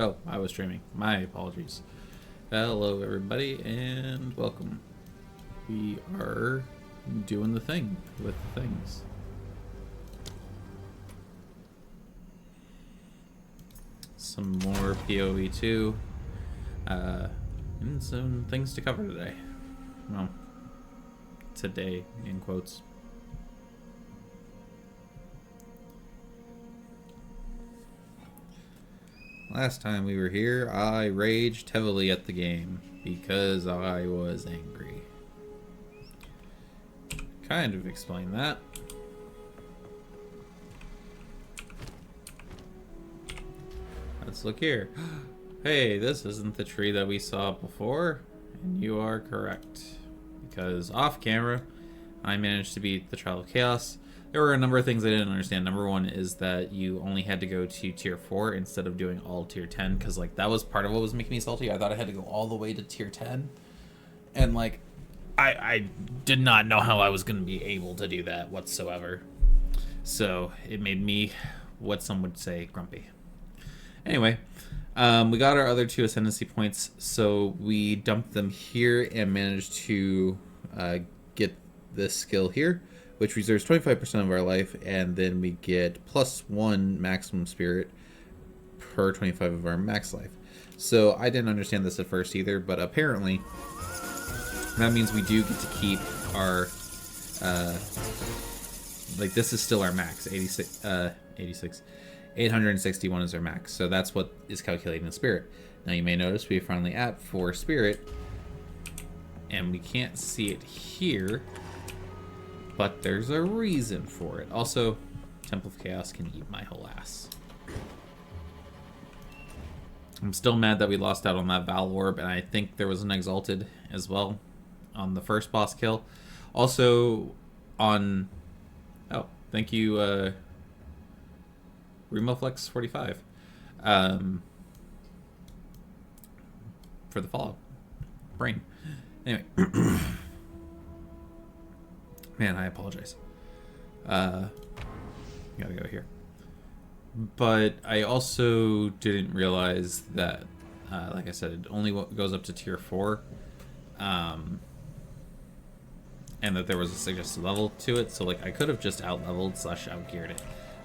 Oh, I was streaming. My apologies. Hello, everybody, and welcome. We are doing the thing with things. Some more PoE2, and some things to cover today. Well, today, in quotes. Last time we were here, I raged heavily at the game because I was angry. Kind of explain that. Let's look here. Hey, this isn't the tree that we saw before, and you are correct. Because off camera, I managed to beat the Trial of Chaos. There were a number of things I didn't understand. Number one is that you only had to go to tier 4 instead of doing all tier 10, because like that was part of what was making me salty. I thought I had to go all the way to tier 10, and like I did not know how I was going to be able to do that whatsoever. So it made me, what some would say, grumpy. Anyway, we got our other 2 ascendancy points, so we dumped them here and managed to get this skill here, which reserves 25% of our life, and then we get +1 maximum spirit per 25 of our max life. So I didn't understand this at first either, but apparently that means we do get to keep our, like this is still our max, 861 is our max, so that's what is calculating the spirit. Now you may notice we finally at 4 spirit, and we can't see it here, but there's a reason for it. Also, Temple of Chaos can eat my whole ass. I'm still mad that we lost out on that Val Orb, and I think there was an Exalted as well on the first boss kill. Also, on... Oh, thank you, RemoFlex45, for the follow. Brain. Anyway. Man, I apologize. Gotta go here. But I also didn't realize that, like I said, it only goes up to tier 4. And that there was a suggested level to it. So, like, I could have just out-leveled / out-geared it.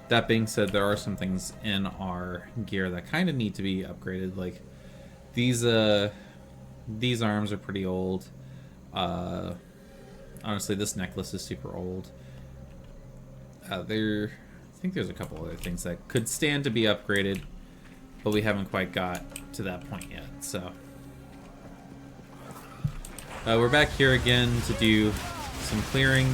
That being said, there are some things in our gear that kind of need to be upgraded. Like, these arms are pretty old. Honestly, this necklace is super old. I think there's a couple other things that could stand to be upgraded, but we haven't quite got to that point yet. So we're back here again to do some clearing.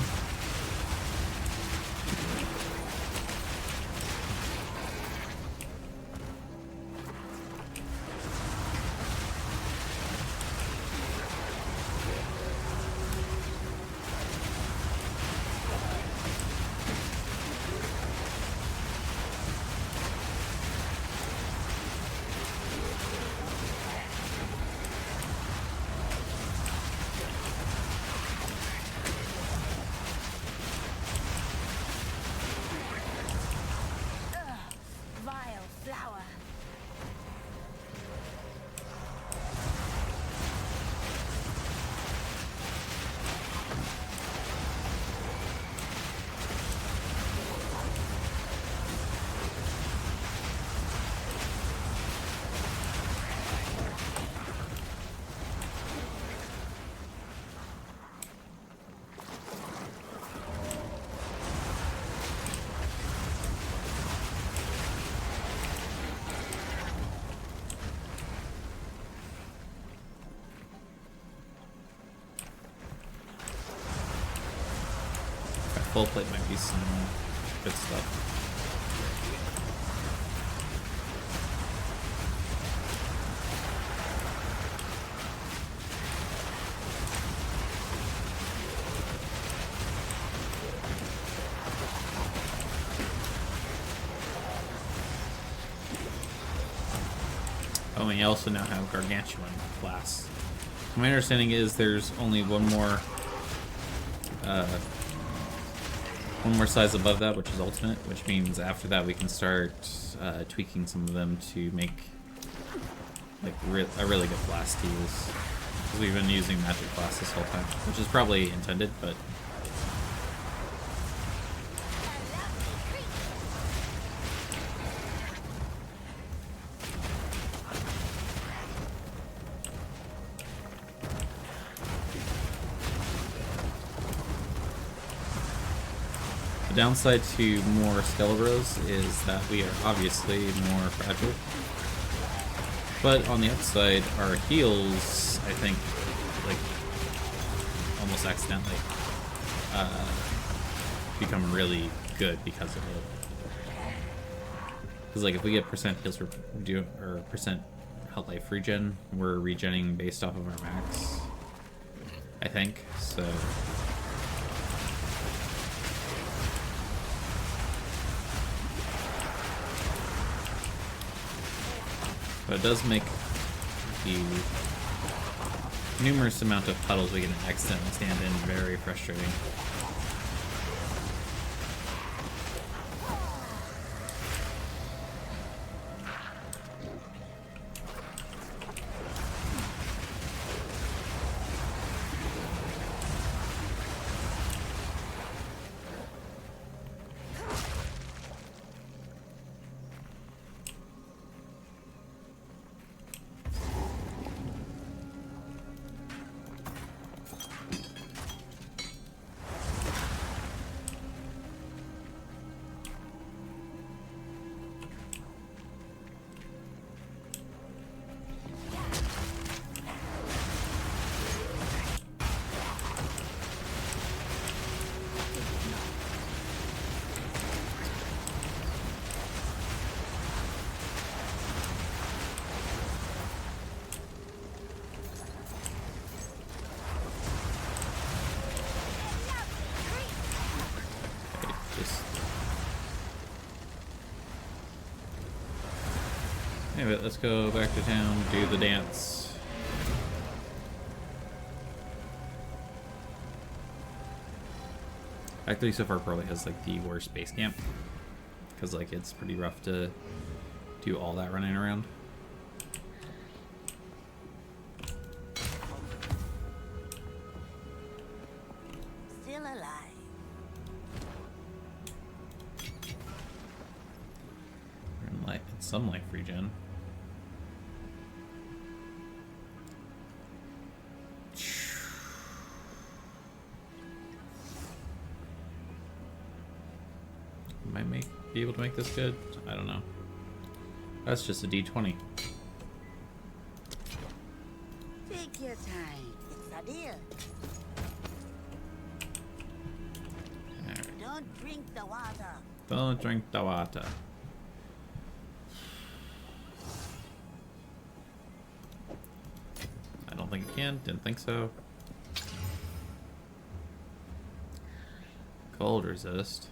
Full plate might be some good stuff. Oh, and you also now have Gargantuan class. My understanding is there's only one more size above that, which is ultimate, which means after that we can start tweaking some of them to make like a really good blast to use. Because we've been using magic blast this whole time, which is probably intended, but the downside to more Skelebros is that we are obviously more fragile. But on the upside, our heals, I think, like, almost accidentally, become really good because of it. Because, like, if we get percent heals or percent health life regen, we're regenning based off of our max, I think, so... But it does make the numerous amount of puddles we can accidentally stand in very frustrating. Anyway, let's go back to town, do the dance. Act 3 so far probably has like the worst base camp. Because like it's pretty rough to do all that running around. Still alive. We're in some life regen. Might be able to make this good. I don't know. That's just a D20. Take your time. It's a deal. Right. Don't drink the water. Don't drink the water. I don't think it can. Didn't think so. Cold resist.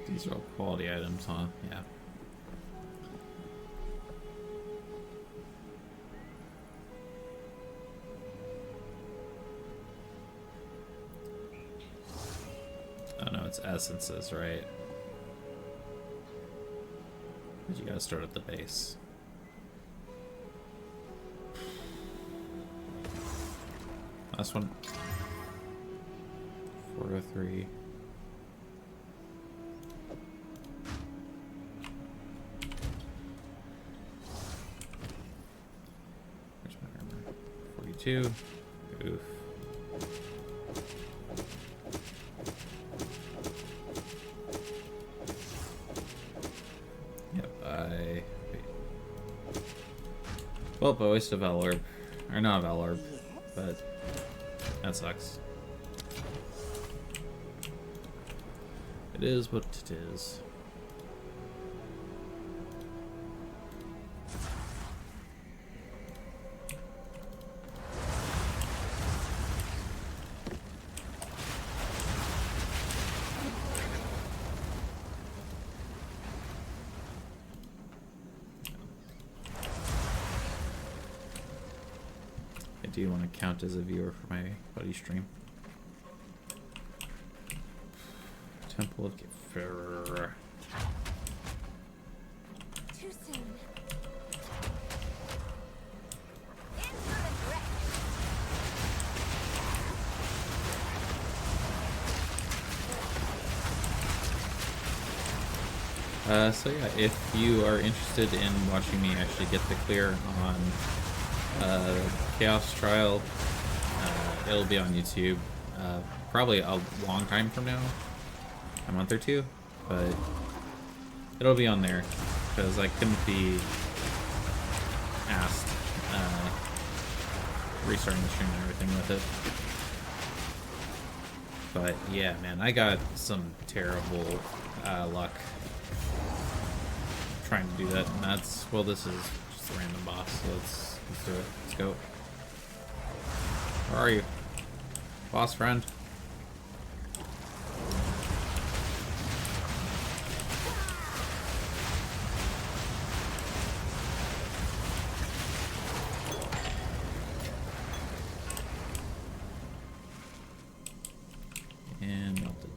These are all quality items, huh? Yeah. Oh no, it's essences, right? But you gotta start at the base. Last one. 403. Where's my armor? 42. Oof. Wait. Well, I wasted a Valorb. Or not a Valorb, but that sucks. It is what it is. I do want to count as a viewer for my buddy's stream. Temple of Giffer. Too soon. Insolent wretch. So yeah, if you are interested in watching me actually get the clear on Chaos Trial, it'll be on YouTube probably a long time from now, a month or two, but it'll be on there because I couldn't be asked restarting the stream and everything with it. But yeah, man, I got some terrible luck trying to do that, and that's, well, this is just a random boss, so let's do it. Let's go. Where are you? Boss friend? And melted.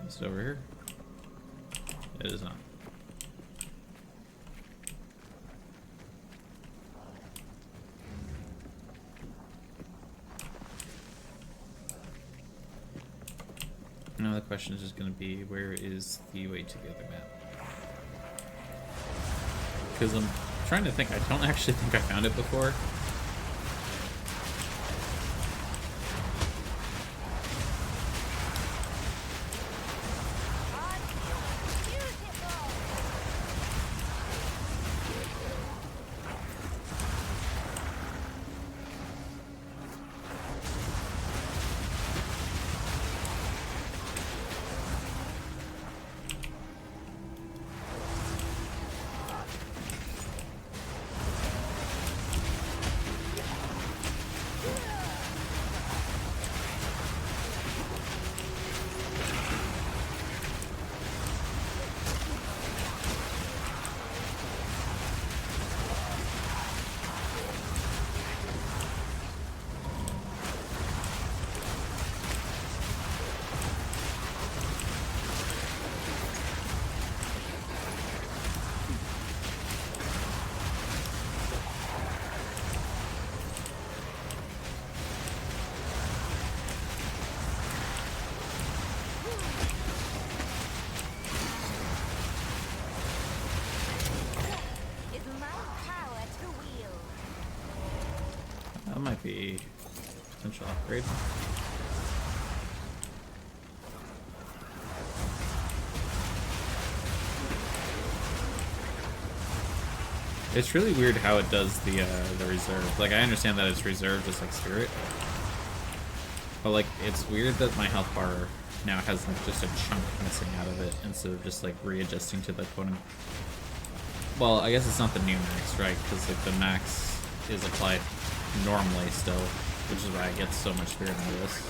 Is it over here? It is not. Now the question is just going to be, where is the way to the other map? Because I'm trying to think. I don't actually think I found it before. That might be a potential upgrade. It's really weird how it does the reserve. Like, I understand that it's reserved just like Spirit, but like it's weird that my health bar now has like just a chunk missing out of it instead of just like readjusting to the quote. Well, I guess it's not the new max, right? Because like the max is applied normally still, which is why I get so much Spirit out of this.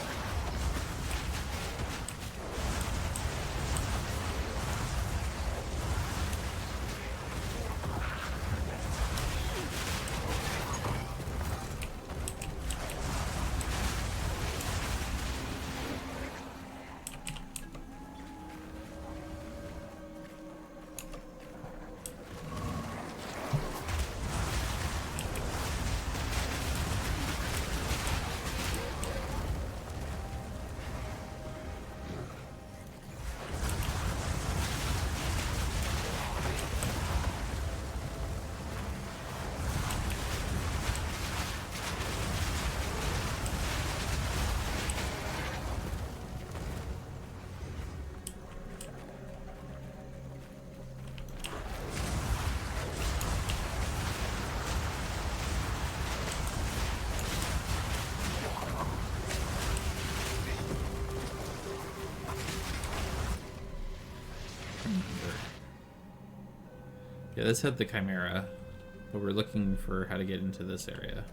Yeah, this had the Chimera, but we're looking for how to get into this area.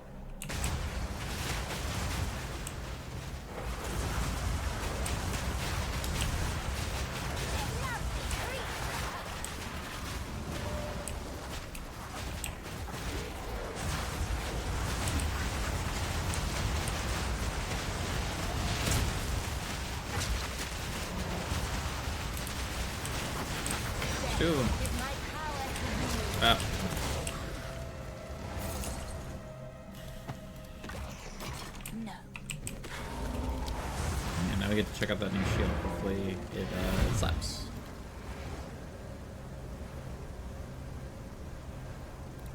Boom. Ah. No. And now we get to check out that new shield. Hopefully it slaps.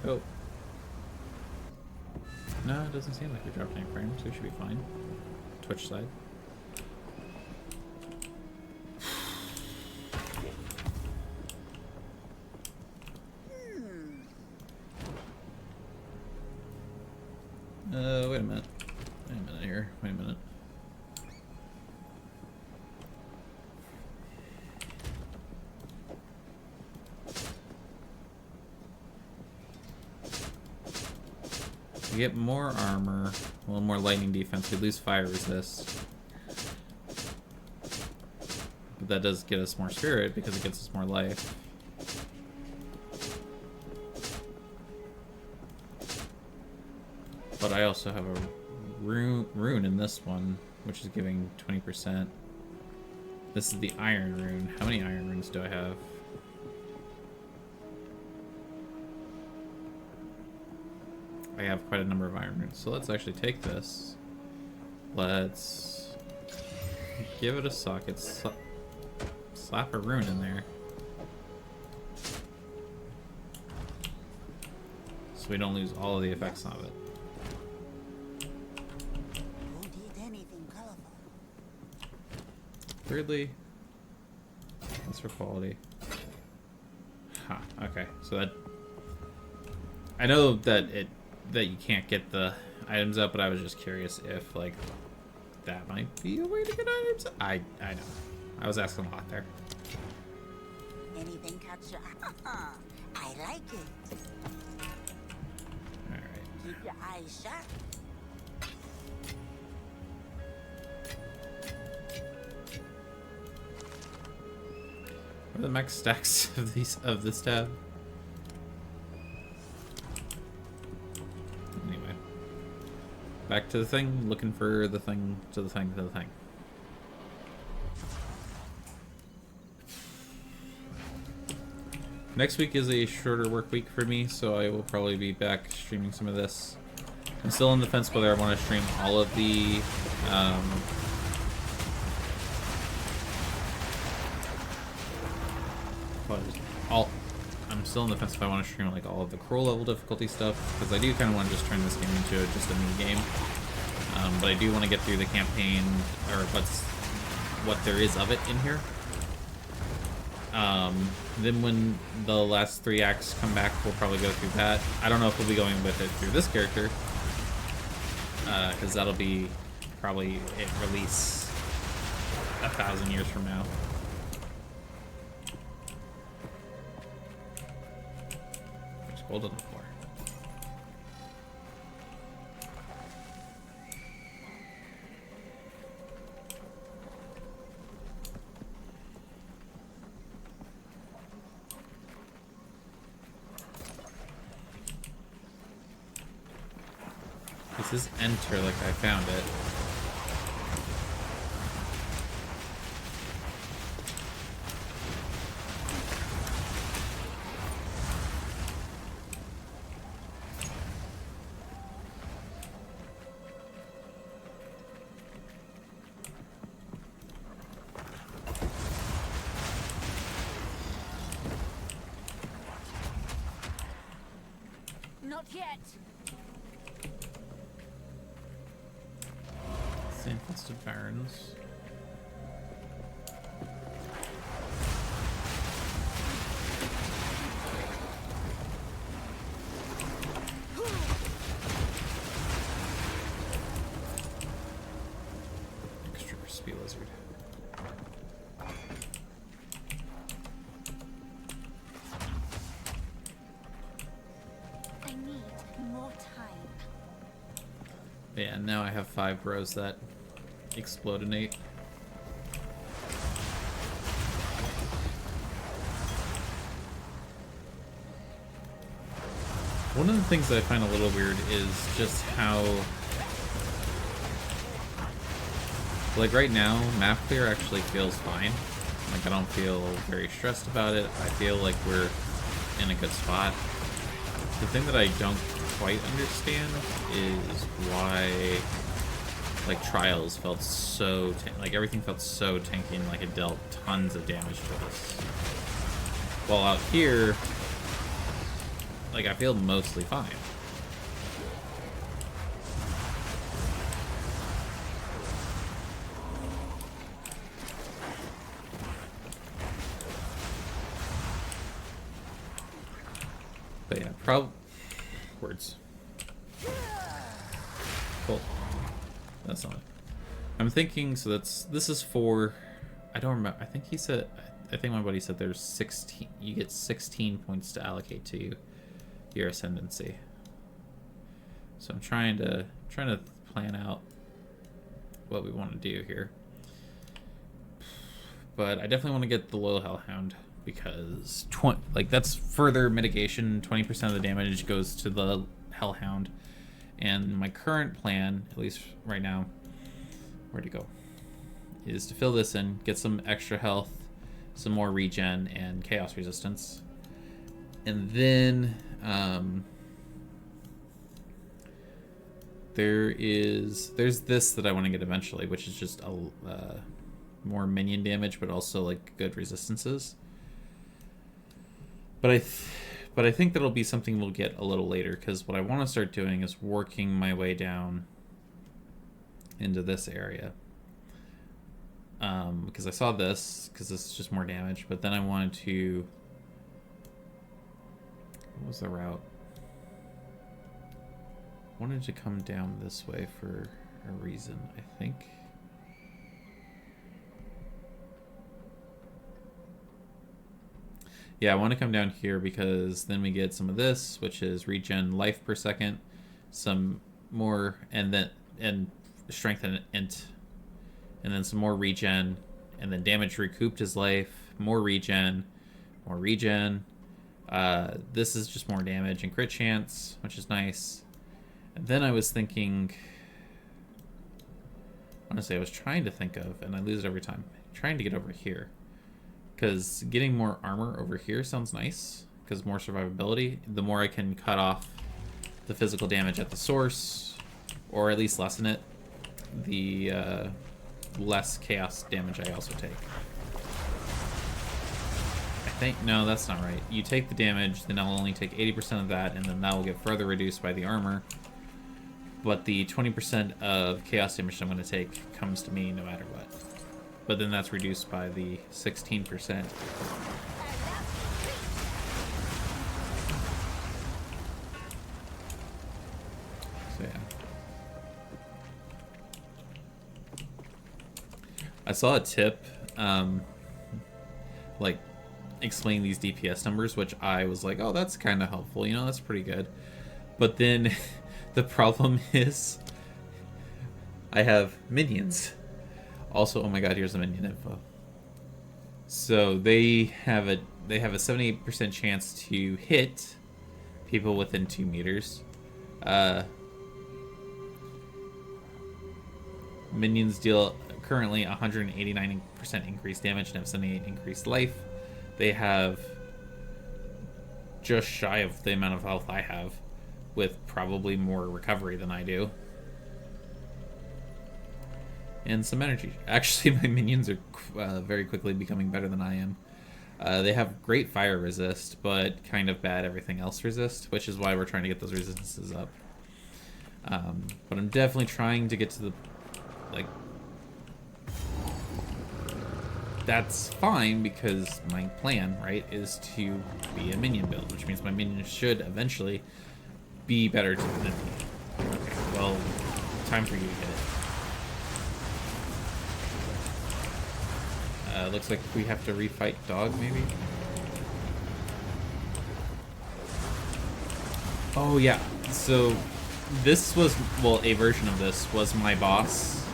Oh. No, it doesn't seem like we dropped any frames, so we should be fine. Twitch side. Wait a minute. Wait a minute here. Wait a minute. We get more armor, a little more lightning defense. We lose fire resist. But that does get us more spirit because it gets us more life. But I also have a rune in this one, which is giving 20%. This is the iron rune. How many iron runes do I have? I have quite a number of iron runes. So let's actually take this. Let's give it a socket. Slap a rune in there. So we don't lose all of the effects of it. Weirdly, that's for quality. Huh, okay, so that... I know that you can't get the items up, but I was just curious if, like, that might be a way to get items up. I know. I was asking a lot there. Anything catch your eye? I like it. Alright. Keep your eyes shut. What are the max stacks of this tab? Anyway. Back to the thing, looking for the thing to the thing to the thing. Next week is a shorter work week for me, so I will probably be back streaming some of this. I'm still on the fence whether I want to stream all of the I'm still on the fence if I want to stream like all of the Crow level difficulty stuff, because I do kind of want to just turn this game into just a mini game. But I do want to get through the campaign, or what there is of it in here. Then when the last 3 acts come back, we'll probably go through that. I don't know if we'll be going with it through this character, because that'll be probably at release 1,000 years from now. There's gold on the floor. This is enter like I found it. Not yet. Infested barrens. Extra crispy lizard. I need more time. Yeah, now I have 5 rows that explodinate. One of the things that I find a little weird is just how, like right now, map clear actually feels fine. Like, I don't feel very stressed about it. I feel like we're in a good spot. The thing that I don't quite understand is why, like, Trials felt so... like, everything felt so tanky and like it dealt tons of damage to us. While out here, like, I feel mostly fine. But yeah, words. Cool. That's not it. I'm thinking, so this is for, I don't remember, I think he said, I think my buddy said there's 16, you get 16 points to allocate to your ascendancy. So I'm trying to plan out what we want to do here. But I definitely want to get the Loyal Hellhound, because that's further mitigation. 20% of the damage goes to the Hellhound, and my current plan, at least right now, where'd it go, is to fill this in, get some extra health, some more regen, and chaos resistance, and then there's this that I want to get eventually, which is just a more minion damage, but also like good resistances. But I think that'll be something we'll get a little later, because what I want to start doing is working my way down into this area. Because I saw this, because this is just more damage, but then I wanted to... What was the route? I wanted to come down this way for a reason, I think. Yeah, I want to come down here because then we get some of this, which is regen life per second, some more, and strength and int, and then some more regen, and then damage recouped is life, more regen, more regen. This is just more damage and crit chance, which is nice. And then I was thinking, honestly, I was trying to think of, and I lose it every time, trying to get over here. Because getting more armor over here sounds nice, because more survivability. The more I can cut off the physical damage at the source, or at least lessen it, the less chaos damage I also take. I think, no, that's not right. You take the damage, then I'll only take 80% of that, and then that will get further reduced by the armor. But the 20% of chaos damage I'm going to take comes to me no matter what. But then that's reduced by the 16%. So yeah. I saw a tip, like, explaining these DPS numbers, which I was like, oh, that's kind of helpful. You know, that's pretty good. But then the problem is I have minions. Also, oh my god, here's the minion info. So they have a 78% chance to hit people within 2 meters. Minions deal currently 189% increased damage and have 78 increased life. They have just shy of the amount of health I have, with probably more recovery than I do. And some energy. Actually, my minions are very quickly becoming better than I am. They have great fire resist, but kind of bad everything else resist, which is why we're trying to get those resistances up. But I'm definitely trying to get to the, like, that's fine, because my plan, right, is to be a minion build, which means my minions should eventually be better than me. Okay, well, time for you to hit it. Looks like we have to refight dog, maybe? Oh, yeah. So, this was, well, a version of this was my boss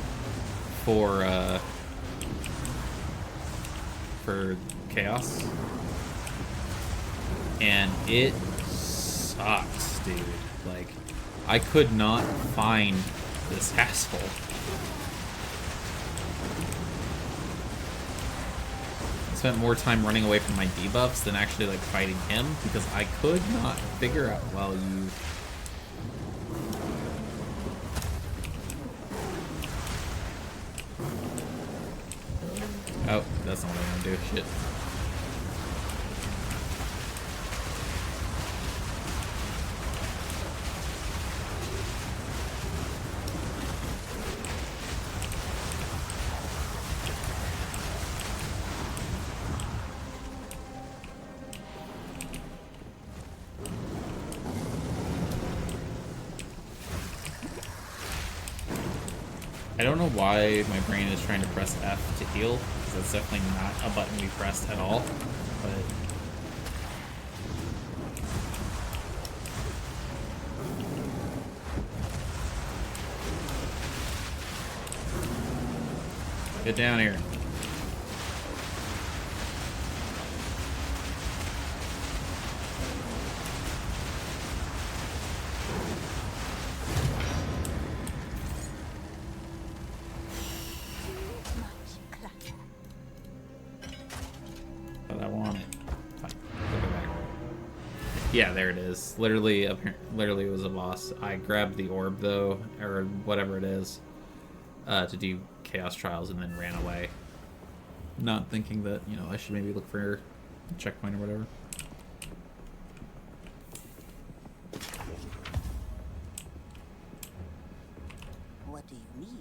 for Chaos. And it sucks, dude. Like, I could not find this asshole. spent more time running away from my debuffs than actually like fighting him because I could not figure out while you. Oh, that's not what I want to do. Shit. I don't know why my brain is trying to press F to heal, because that's definitely not a button we pressed at all, but... Get down here. Yeah, there it is. Literally it was a boss. I grabbed the orb though, or whatever it is, to do Chaos Trials and then ran away. Not thinking that, you know, I should maybe look for a checkpoint or whatever. What do you need?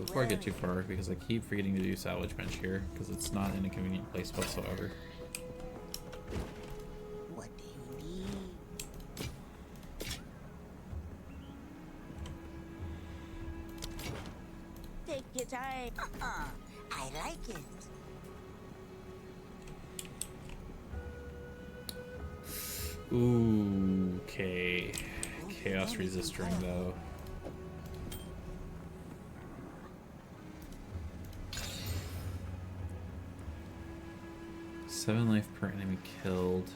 Before I get too far, because I keep forgetting to do salvage bench here, because it's not in a convenient place whatsoever. What do you need? Take your time. I like it. Ooh, okay. Chaos resist ring though. Seven life per enemy killed.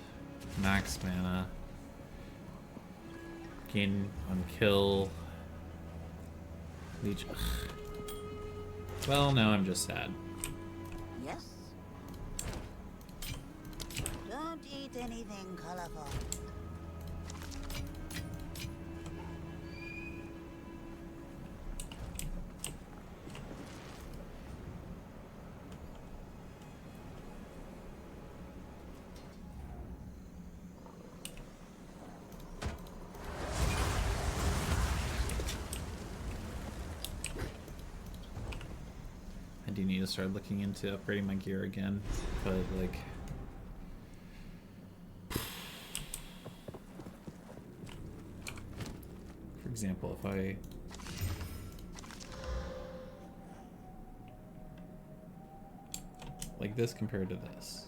Max mana. Gain on kill. Leech. Ugh. Well, now I'm just sad. Yes. Don't eat anything colorful. I do need to start looking into upgrading my gear again, but like... For example, if I... like this compared to this.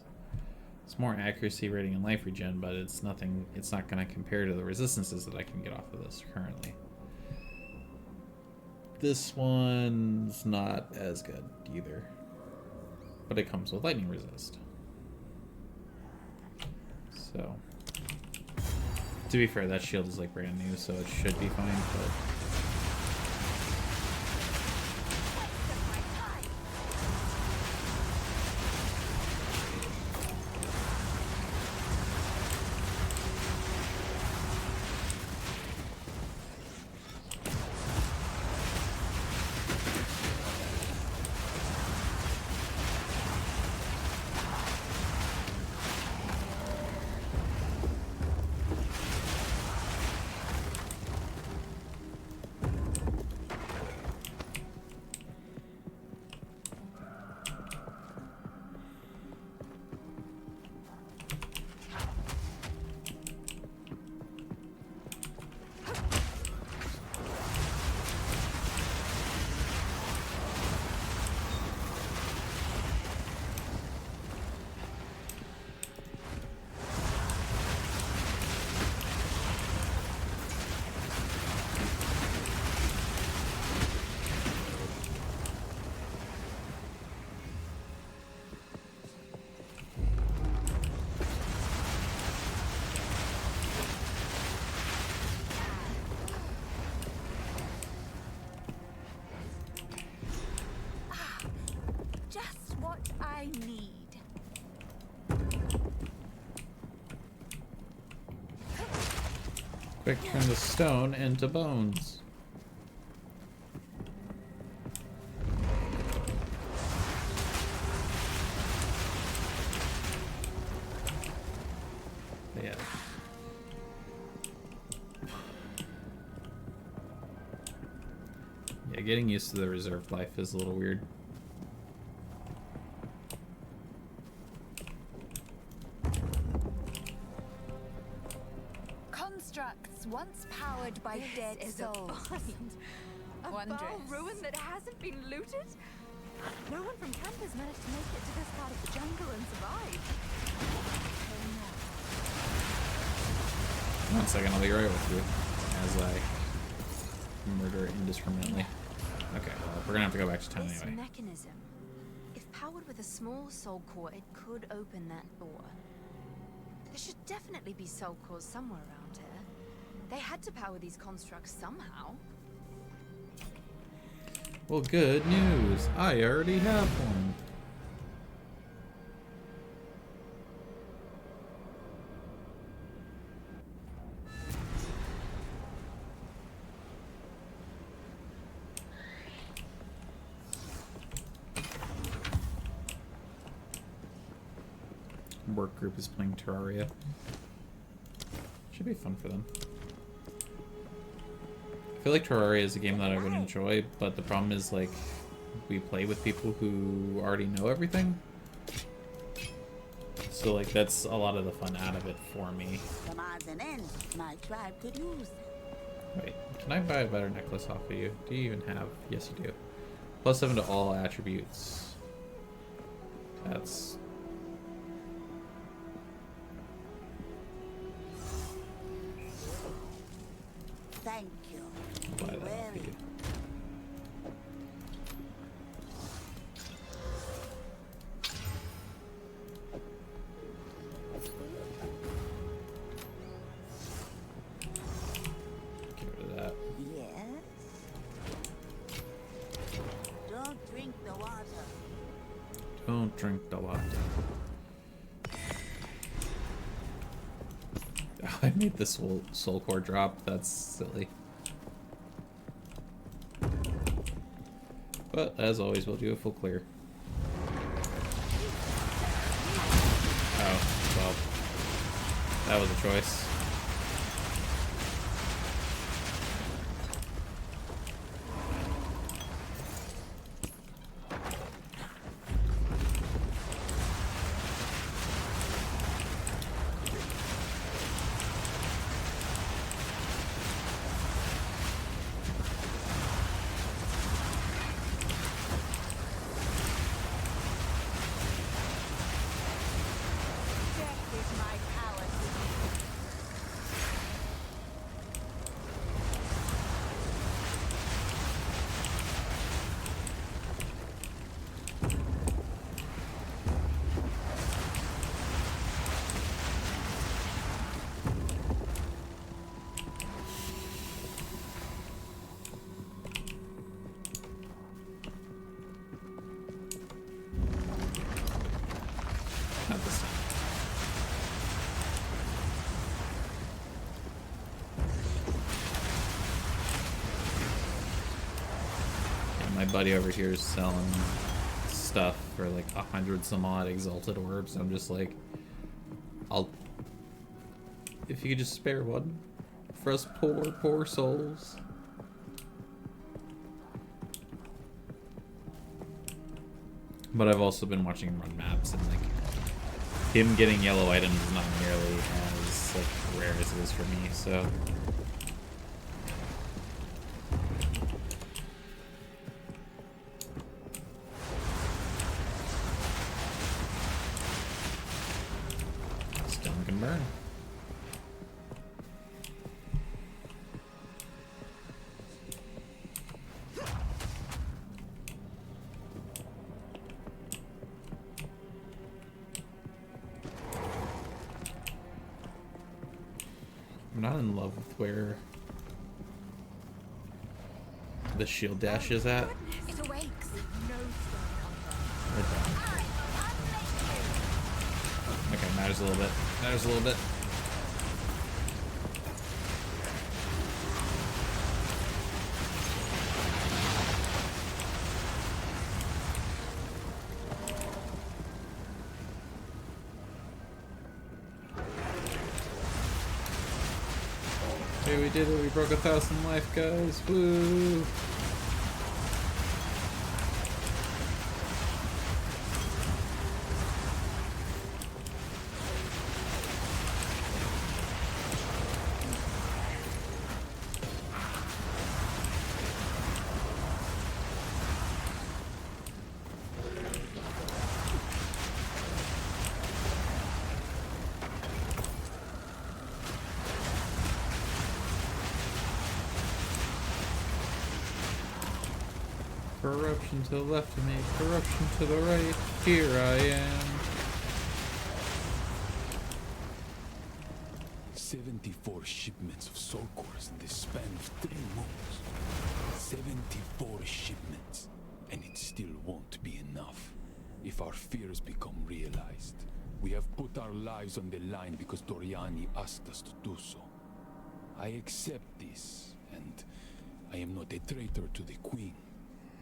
It's more accuracy rating and life regen, but it's nothing, it's not going to compare to the resistances that I can get off of this currently. This one's not as good either, but it comes with lightning resist. So, to be fair, that shield is like brand new, so it should be fine, but... I need. Quick, turn the stone into bones. Yeah. Yeah, getting used to the reserved life is a little weird. Constructs once powered by dead souls. A Wondrous. foul ruin that hasn't been looted? No one from camp has managed to make it to this part of the jungle and survive. One second, I'll be right with you as I murder indiscriminately. Okay, well, we're gonna have to go back to town This anyway. mechanism, if powered with a small soul core, it could open that door. There should definitely be soul cores somewhere around here. They had to power these constructs somehow. Well, good news. I already have one. Work group is playing Terraria. Should be fun for them. I feel like Terraria is a game that I would enjoy, but the problem is, like, we play with people who already know everything. So, like, that's a lot of the fun out of it for me. Some odds and ends my tribe could use. Wait, can I buy a better necklace off of you? Do you even have? Yes, you do. +7 to all attributes. That's... Thank you. I'll buy that off of you. Get rid of that. Yes. Don't drink the water. Don't drink the water. Oh, I made this soul core drop. That's silly. But as always, we'll do a full clear. Oh, well, that was a choice. Death is my power. Not this time. Yeah, my buddy over here is selling stuff for like 100 some odd exalted orbs. I'm just like, if you could just spare one for us poor souls. But I've also been watching him run maps, and like him getting yellow items is not nearly as like rare as it is for me. So stone can burn. I'm not in love with where the shield dash is at. It awakes. No stone Right Matters a little bit. Matters a little bit. Hey, we did it. We broke 1,000 life, guys. Woo! Corruption to the left of me, corruption to the right. Here I am. 74 shipments of soul cores in the span of 3 months. 74 shipments. And it still won't be enough. If our fears become realized, we have put our lives on the line because Doriani asked us to do so. I accept this, and I am not a traitor to the Queen.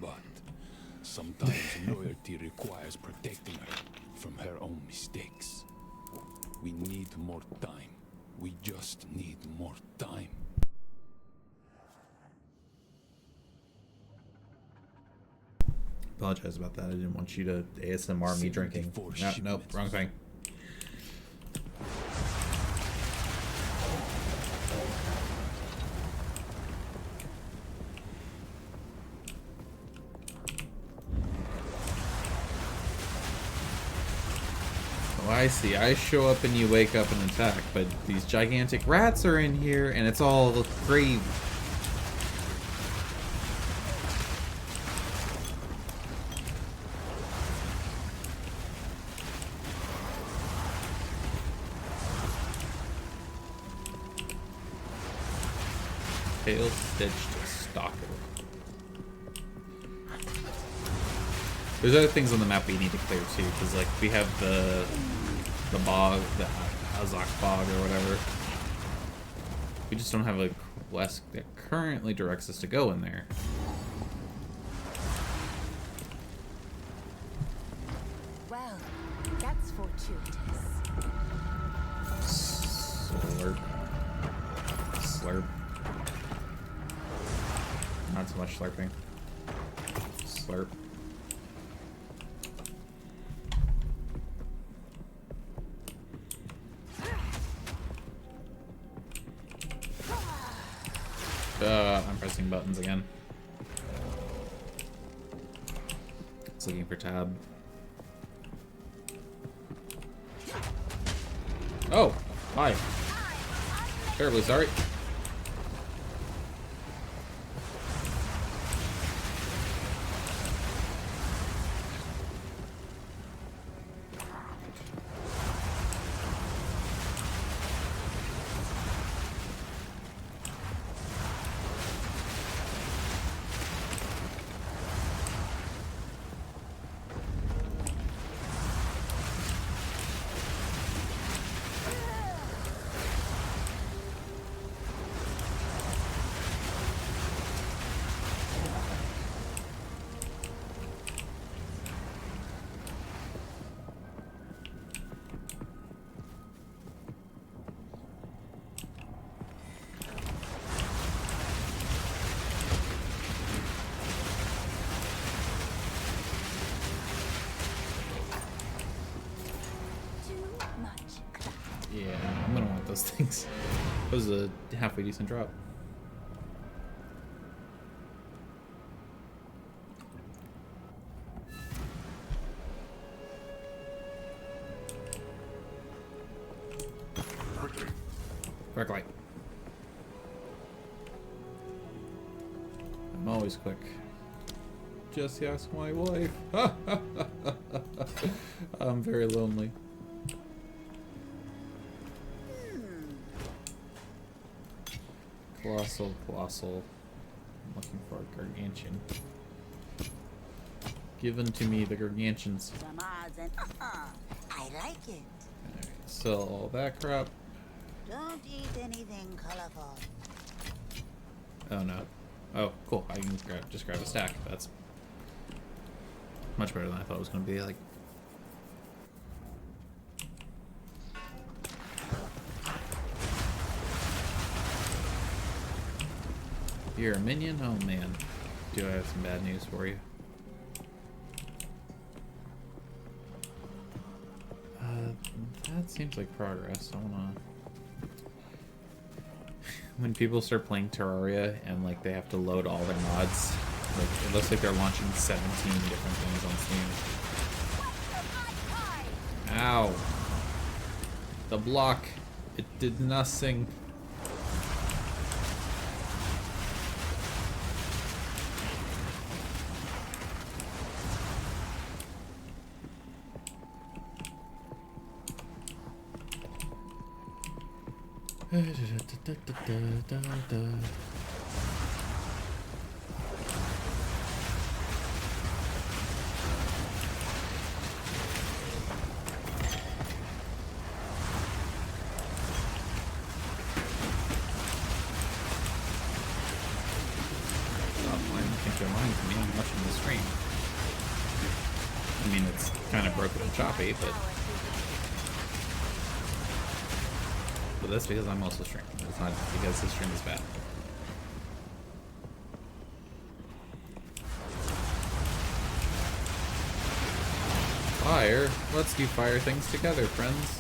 But sometimes loyalty requires protecting her from her own mistakes. We need more time. We just need more time. Apologize about that. I didn't want you to ASMR me drinking. No, nope, wrong thing. Oh, I see. I show up and you wake up and attack, but these gigantic rats are in here and it's all gravy. Tail stitched stalker. There's other things on the map we need to clear too, because like we have the bog, the Azak bog or whatever. We just don't have a quest that currently directs us to go in there. Well, that's fortuitous. Slurp. Slurp. Not so much slurping. Slurp. I'm pressing buttons again. It's looking for tab. Oh, hi. Terribly sorry. Yeah, I'm gonna want those things. That was a halfway decent drop. Quick light. I'm always quick. Just ask my wife. I'm very lonely. Colossal. I'm looking for a gargantuan. Given to me the gargantuans. Some odds and I like it. Alright, sell all that crap. Don't eat anything colorful. Oh no. Oh, cool. I can just grab a stack. That's much better than I thought it was going to be. Like, you're a minion? Oh man. Do I have some bad news for you? That seems like progress. Hold on. When people start playing Terraria and like they have to load all their mods, like it looks like they're launching 17 different things on Steam. Ow! The block. It did nothing. I'm watching the stream. I mean, it's kind of broken and choppy, but that's because I'm also streaming. It's not because the stream is bad. Fire? Let's do fire things together, friends.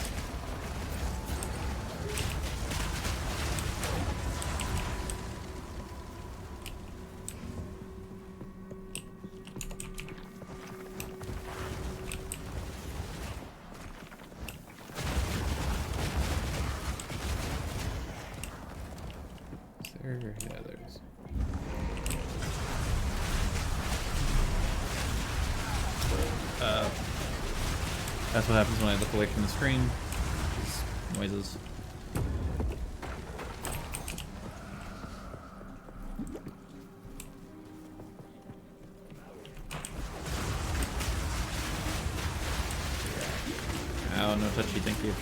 Yeah, there's. That's what happens when I look away from the screen. These noises. Oh, no touchy, thank you.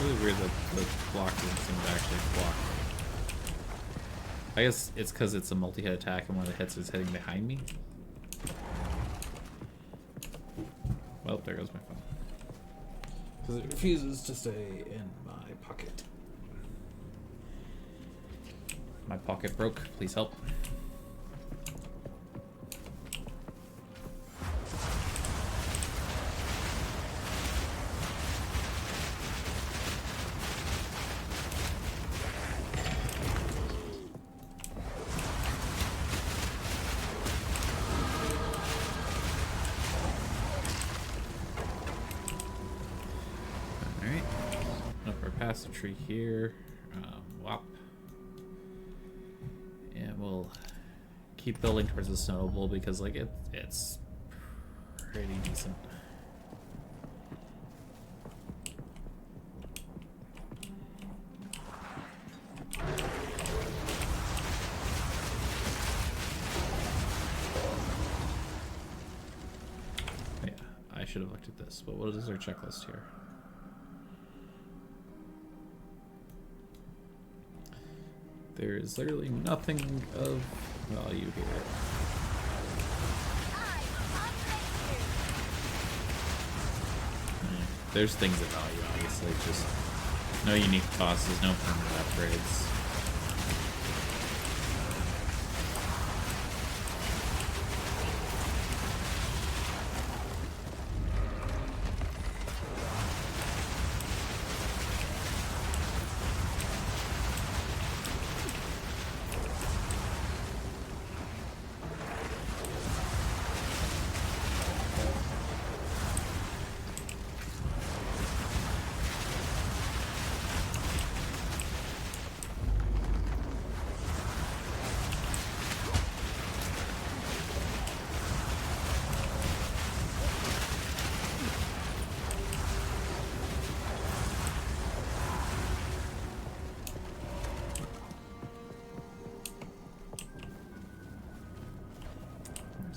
Really weird that the block doesn't seem to actually block. I guess it's because it's a multi-hit attack and one of the hits is hitting behind me. Well, there goes my phone. Because it refuses to stay in my pocket. My pocket broke. Please help. Alright. Up our passive tree here. Wop. And we'll keep building towards the snowball because like it's pretty decent. Yeah, I should have looked at this, but what is our checklist here? There is literally nothing of value here. There's things of value, obviously, just no unique bosses, no permanent upgrades.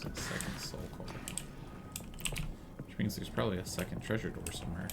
There's a second soul core. Which means there's probably a second treasure door somewhere.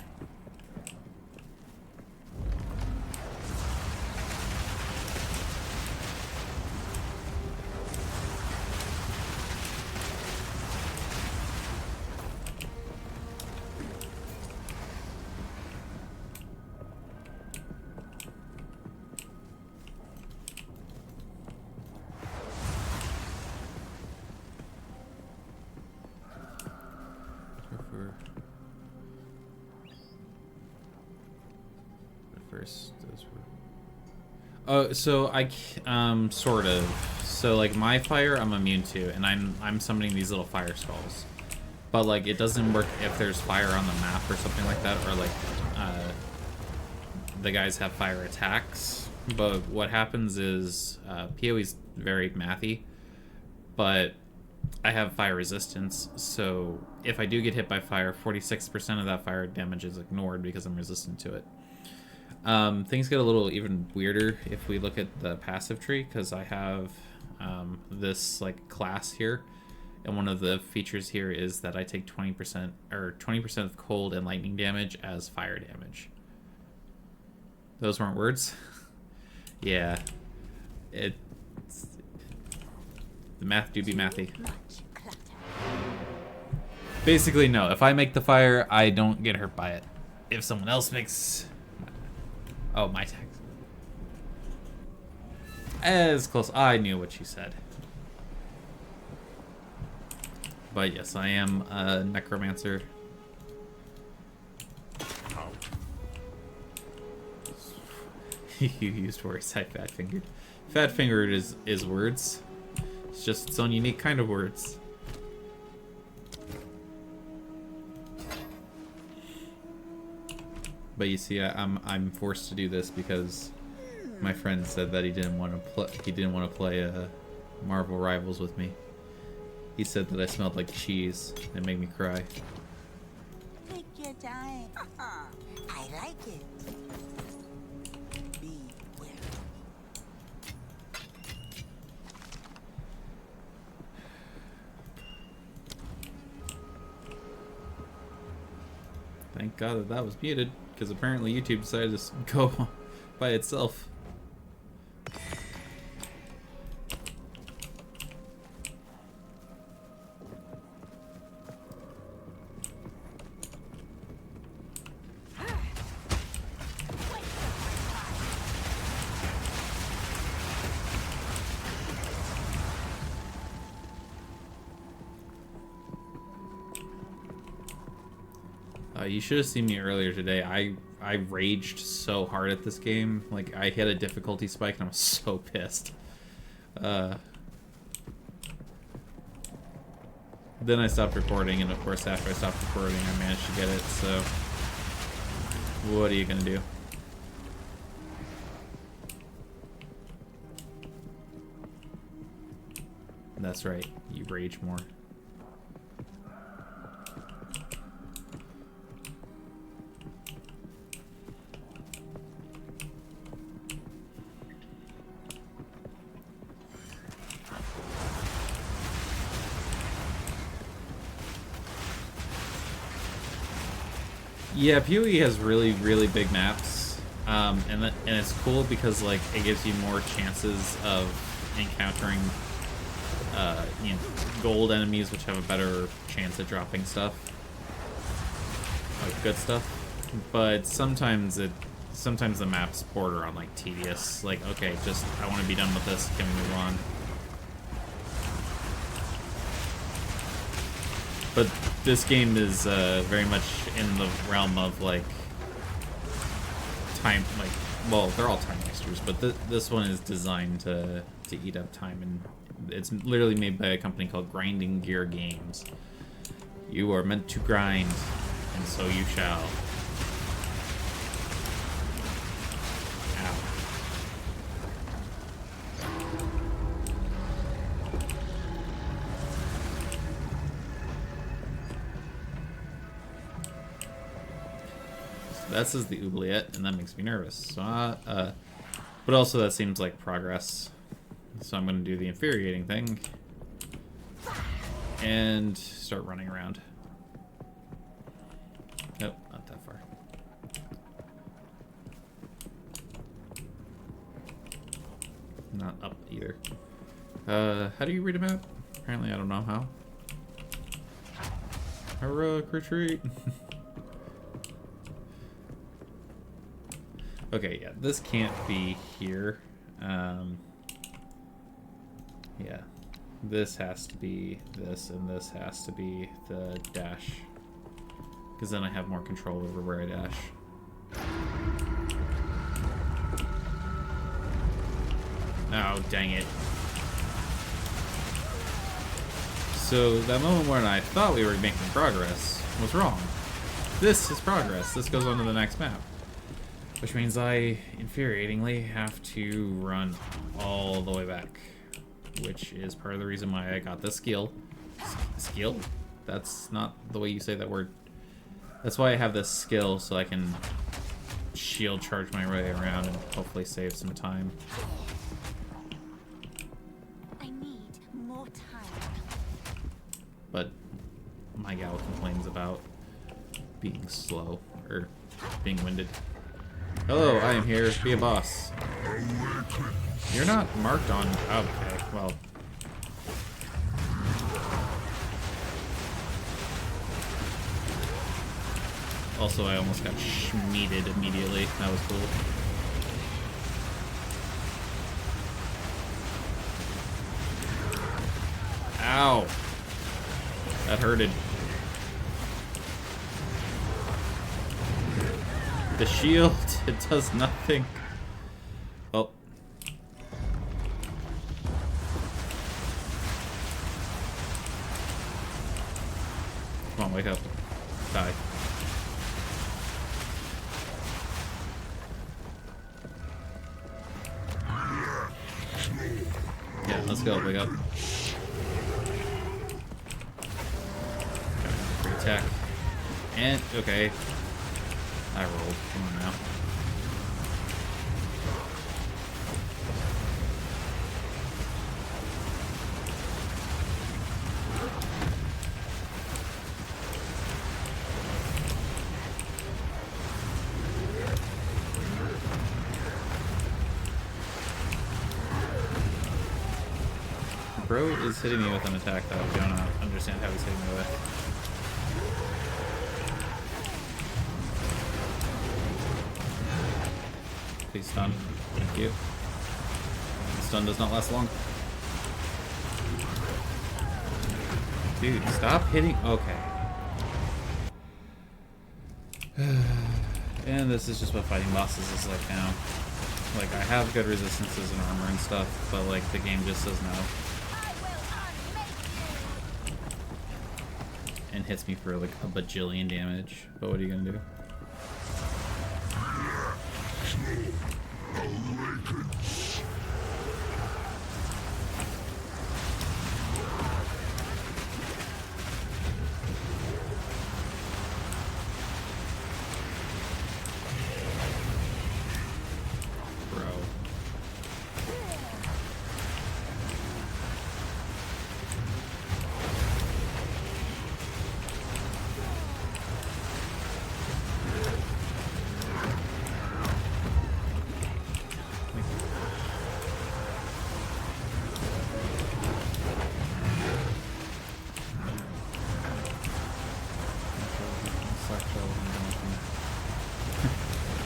First, those were. Oh, so sort of. So like my fire, I'm immune to, and I'm summoning these little fire skulls. But like it doesn't work if there's fire on the map or something like that, or like the guys have fire attacks. But what happens is PoE's very mathy, but I have fire resistance, so if I do get hit by fire, 46% of that fire damage is ignored because I'm resistant to it. Things get a little even weirder if we look at the passive tree, because I have this like class here, and one of the features here is that I take 20% or 20% of cold and lightning damage as fire damage. Those weren't words. Yeah, the math do be mathy. Basically, no. If I make the fire, I don't get hurt by it. If someone else makes... Oh, my tag. As close. I knew what you said. But yes, I am a necromancer. You used words. I fat fingered. Fat fingered is words. It's just its own unique kind of words. But you see, I'm forced to do this because my friend said that he didn't want to play Marvel Rivals with me. He said that I smelled like cheese and made me cry. Take your time. I like it. Be wary. Thank God that was muted, because apparently YouTube decided to go by itself. You should have seen me earlier today. I raged so hard at this game. Like, I hit a difficulty spike and I was so pissed. Then I stopped recording, and of course after I stopped recording I managed to get it, so what are you gonna do? That's right, you rage more. Yeah, PoE has really, really big maps, and it's cool because like it gives you more chances of encountering, you know, gold enemies, which have a better chance at dropping stuff, like good stuff. But sometimes the maps border on like tedious. Like, okay, just I want to be done with this. Can we move on? But this game is very much in the realm of like time, like, well, they're all time wasters, but this one is designed to eat up time, and it's literally made by a company called Grinding Gear Games. You are meant to grind, and so you shall. Ow. That says the oubliette, and that makes me nervous. So, but also that seems like progress. So I'm going to do the infuriating thing and start running around. Nope, not that far. Not up either. How do you read a map? Apparently I don't know how. Heroic retreat. Okay, yeah, this can't be here. Yeah, this has to be this, and this has to be the dash. Because then I have more control over where I dash. Oh, dang it. So, that moment when I thought we were making progress was wrong. This is progress. This goes on to the next map. Which means I, infuriatingly, have to run all the way back. Which is part of the reason why I got this skill. Skill? That's not the way you say that word. That's why I have this skill, so I can shield charge my way around and hopefully save some time. I need more time. But my gal complains about being slow, or being winded. Hello, I am here. Be a boss. You're not marked on... Okay, well... Also, I almost got schmeated immediately. That was cool. Ow! That hurted. The shield, it does nothing. Oh. Come on, wake up. Die. Yeah, let's go, wake up. Free attack. And, okay. I rolled. Come on now. Bro is hitting me with an attack that I don't understand how he's hitting me with. Please stun. Thank you. The stun does not last long. Dude, stop hitting. Okay. And this is just what fighting bosses is like now. Like, I have good resistances and armor and stuff, but like the game just says no. And hits me for like a bajillion damage. But what are you gonna do?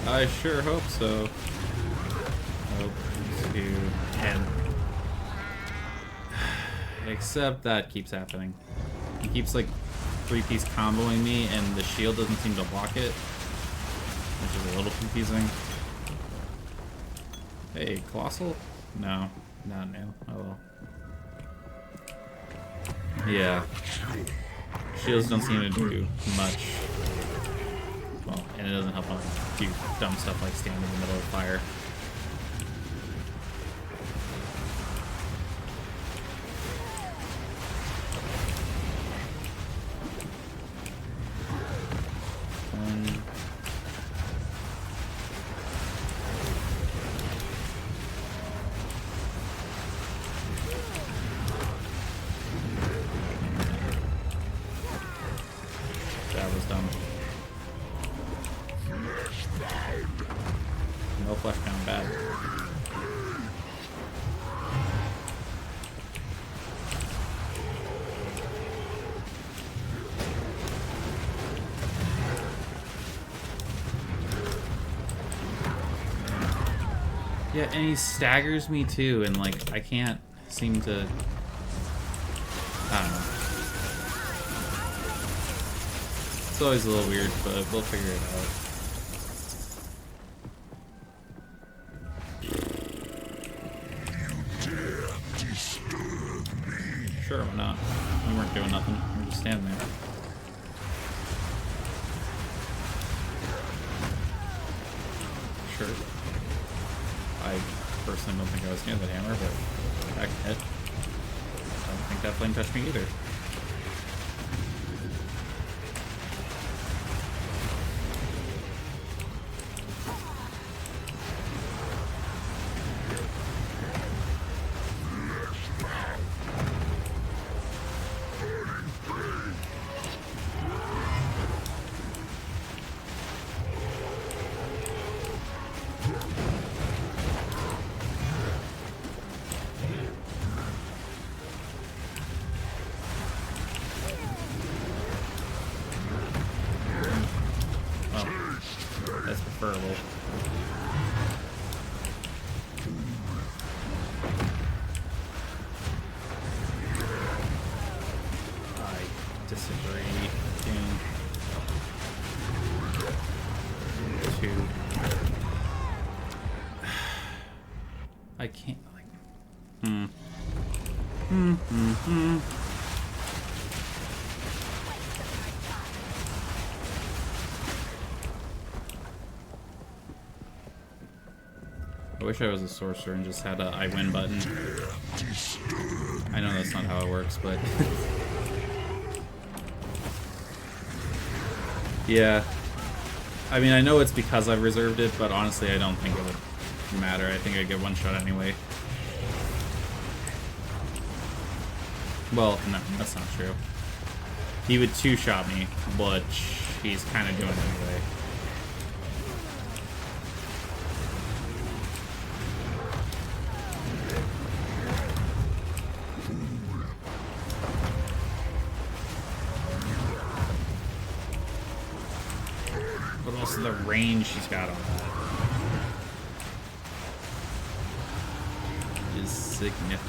I sure hope so. Hope to end. Except that keeps happening. He keeps like 3-piece comboing me and the shield doesn't seem to block it, which is a little confusing. Hey, Colossal? No, not new. Oh well. Yeah. Shields don't seem to do much. Well, and it doesn't help when I do dumb stuff like stand in the middle of fire. That was dumb. No flesh down bad. Yeah, and he staggers me too, and like I can't seem to. I don't know. It's always a little weird, but we'll figure it out. Sure, why not? We weren't doing nothing. We were just standing there. Sure. I personally don't think I was near that hammer, but I can hit. I don't think that flame touched me either. That's preferable. I disagree. Two. I can't like. I wish I was a sorcerer and just had a I win button. I know that's not how it works, but yeah. I mean, I know it's because I've reserved it, but honestly, I don't think it would matter. I think I'd get one shot anyway. Well, no, that's not true. He would two-shot me, which he's kind of doing anyway. But also the range she's got on that is significant.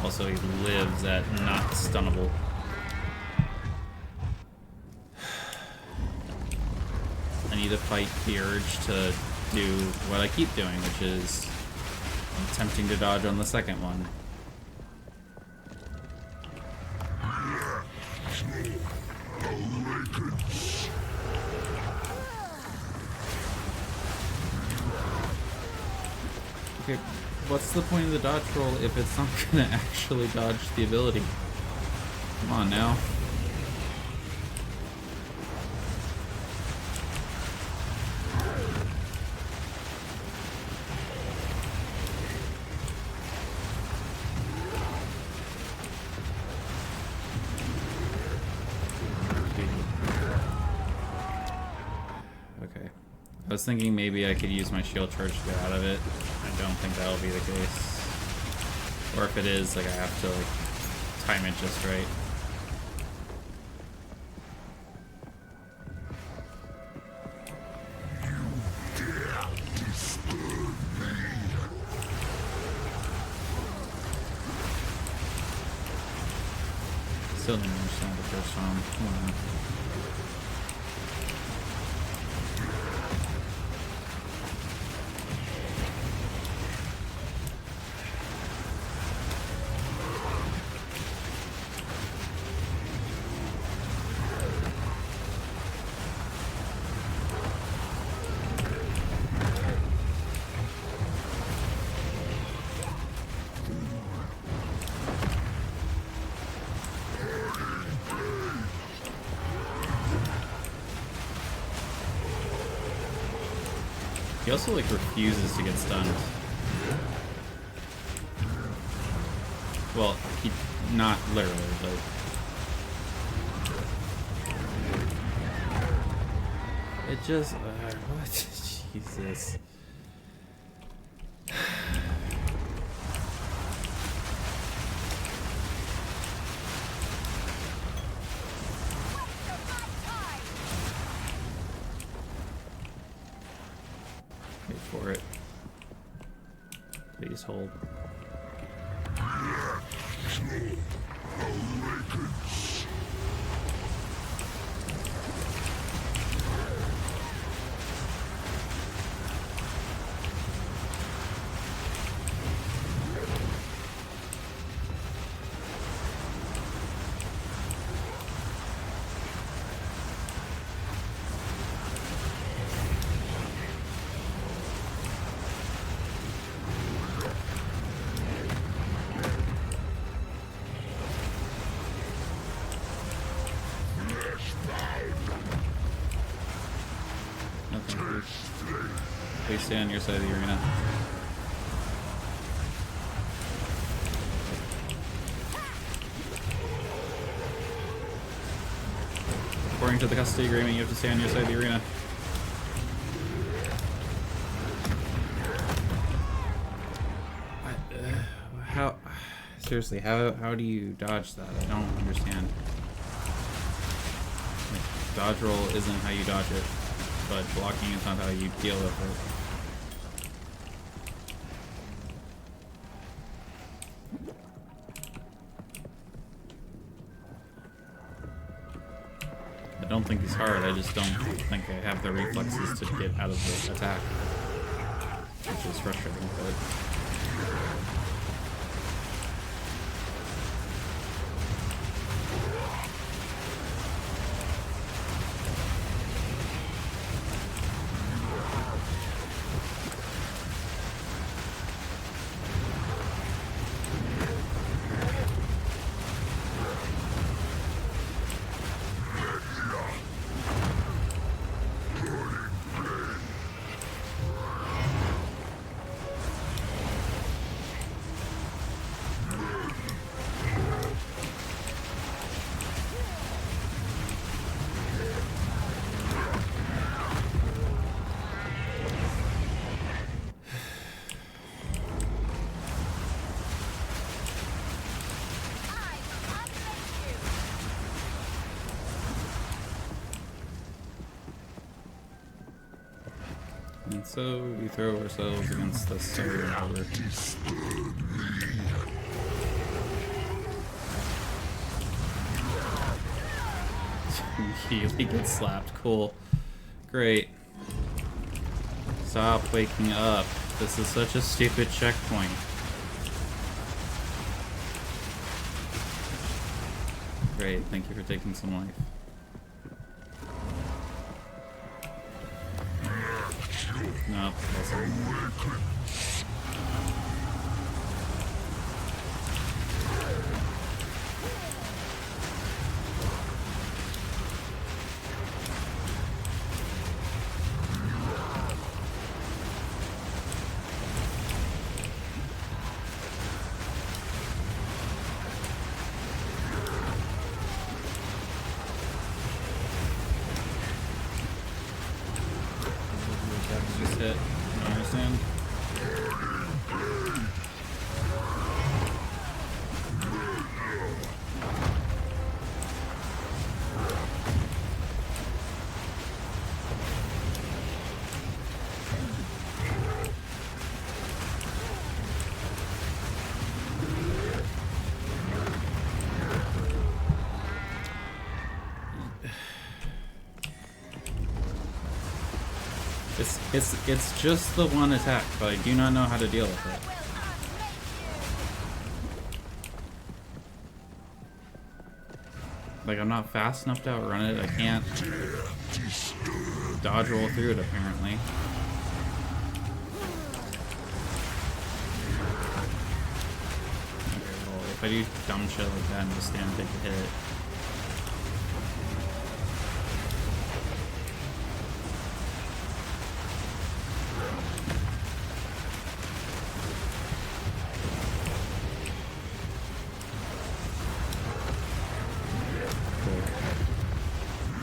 Also, he lives at not stunnable. need to fight the urge to do what I keep doing, which is attempting to dodge on the second one. Okay, what's the point of the dodge roll if it's not gonna actually dodge the ability? Come on now. Okay. I was thinking maybe I could use my shield charge to get out of it. I don't think that'll be the case. Or if it is, like I have to like time it just right. Still didn't understand the first one. Come on. He also like refuses to get stunned. Well, he not literally, but it just what? Jesus. Wait for it. Please hold. Please stay on your side of the arena. According to the custody agreement, you have to stay on your side of the arena. How? Seriously, how do you dodge that? I don't understand. Like, dodge roll isn't how you dodge it, but blocking is not how you deal with it. I don't think it's hard, I just don't think I have the reflexes to get out of the attack. Which is frustrating, but... And so we throw ourselves against the cellular tower. He gets slapped. Cool. Great. Stop waking up. This is such a stupid checkpoint. Great, thank you for taking some life. Nope, that's just it. You understand? It's just the one attack, but I do not know how to deal with it. Like, I'm not fast enough to outrun it. I can't dodge roll through it, apparently. Okay, well, if I do dumb shit like that and just stand and take a hit.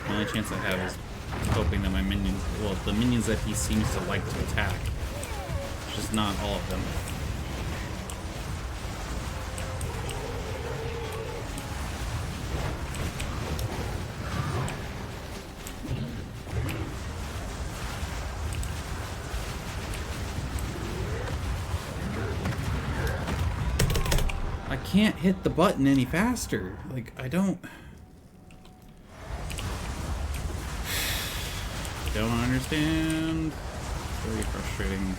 The only chance I have is hoping that my minions, well, the minions that he seems to like to attack, just not all of them. I can't hit the button any faster. Like, I don't understand. Very frustrating.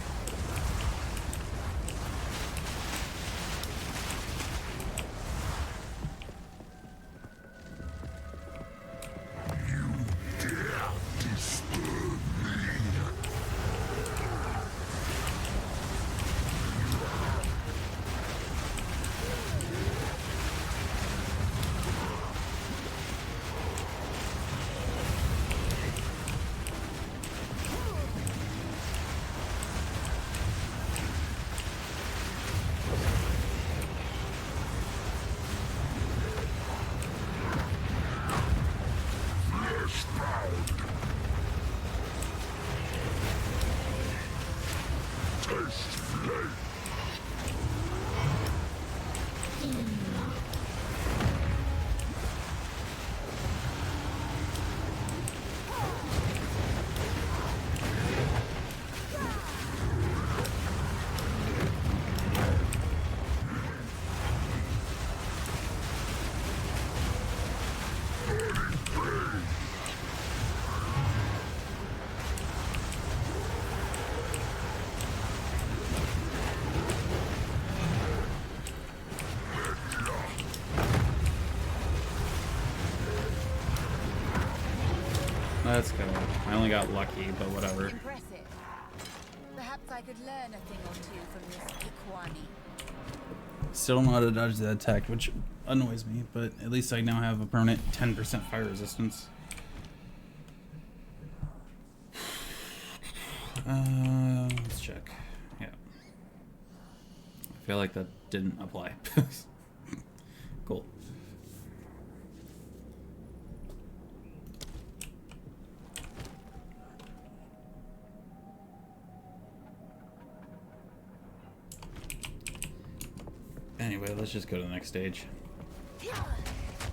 That's good. I only got lucky, but whatever. Impressive. Perhaps I could learn a thing or two from this Ikwani. Still know how to dodge that attack, which annoys me, but at least I now have a permanent 10% fire resistance. Let's check. Yeah. I feel like that didn't apply. Cool. Anyway, let's just go to the next stage.